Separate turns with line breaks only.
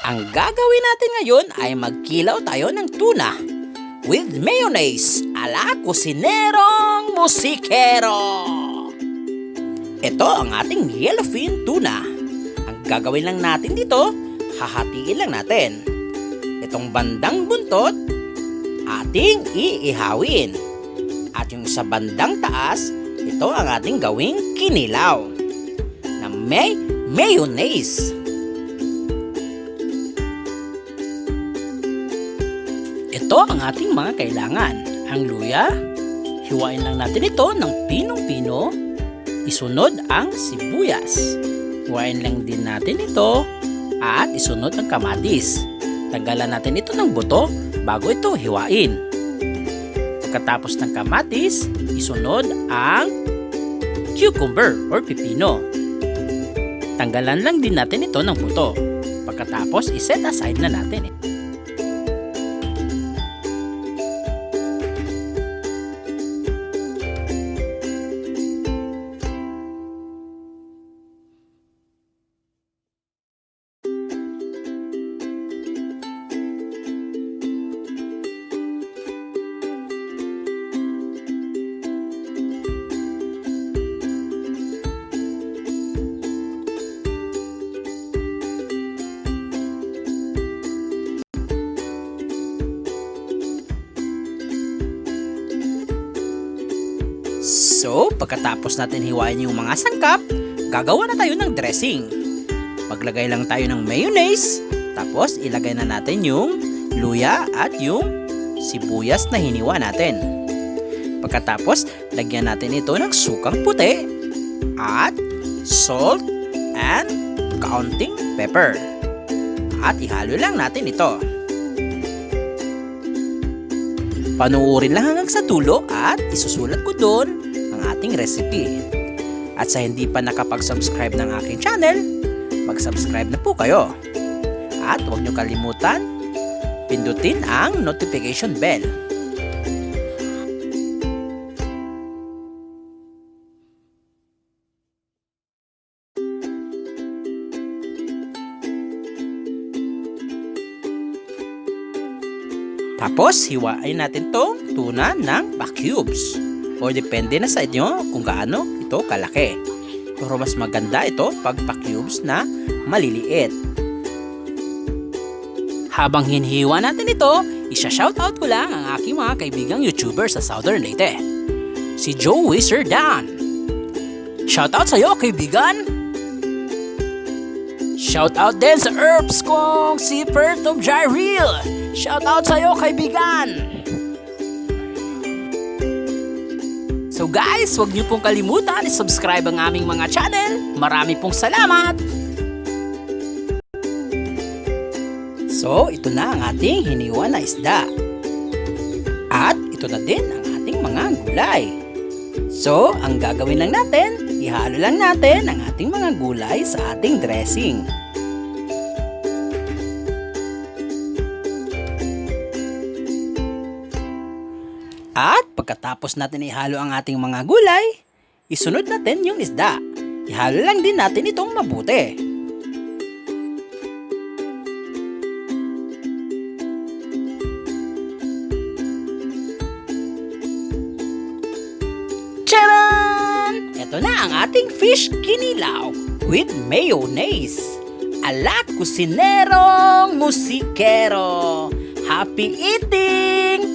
Ang gagawin natin ngayon ay magkilaw tayo ng tuna with mayonnaise ala kusinerong musikero. Ito ang ating yellowfin tuna. Ang gagawin lang natin dito, hahatiin lang natin. Itong bandang buntot, ating iihawin. At yung sa bandang taas, ito ang ating gawing kinilaw na may mayonnaise. Ito ang ating mga kailangan. Ang luya, hiwain lang natin ito ng pinong-pino. Isunod ang sibuyas. Hiwain lang din natin ito at isunod ang kamatis. Tanggalan natin ito ng buto bago ito hiwain. Pagkatapos ng kamatis, isunod ang cucumber or pipino. Tanggalan lang din natin ito ng buto. Pagkatapos, iset aside na natin ito. So, pagkatapos natin hiwain yung mga sangkap, gagawa na tayo ng dressing. Maglagay lang tayo ng mayonnaise, tapos ilagay na natin yung luya at yung sibuyas na hiniwa natin. Pagkatapos, lagyan natin ito ng sukang puti at salt and kaunting pepper. At ihalo lang natin ito. Panuorin lang hanggang sa dulo at isusulat ko doon ang ating recipe. At sa hindi pa nakapag-subscribe ng aking channel, mag-subscribe na po kayo. At huwag nyo kalimutan, pindutin ang notification bell. Tapos, hiwain natin itong tuna ng pa-cubes. O depende na sa inyo kung gaano ito kalaki. Pero mas maganda ito pag pa-cubes na maliliit. Habang hinihiwa natin ito, isa-shoutout ko lang ang aking mga kaibigang YouTuber sa Southern Leyte. Si Joe Wizzer Dan. Shoutout sa iyo, kaibigan! Shoutout din sa Herbs kong si Perth of Jairil. Shoutout sa iyo, kaibigan! So guys, huwag niyo pong kalimutan i-subscribe ang aming mga channel. Marami pong salamat! So, ito na ang ating hiniwa na isda. At ito na din ang ating mga gulay. So, ang gagawin lang natin, ihalo lang natin ang ating mga gulay sa ating dressing. At pagkatapos natin ihalo ang ating mga gulay, isunod natin yung isda. Ihalo lang din natin itong mabuti. Charan! Ito na ang ating fish kinilaw with mayonnaise. Ala kusinerong musikero. Happy eating!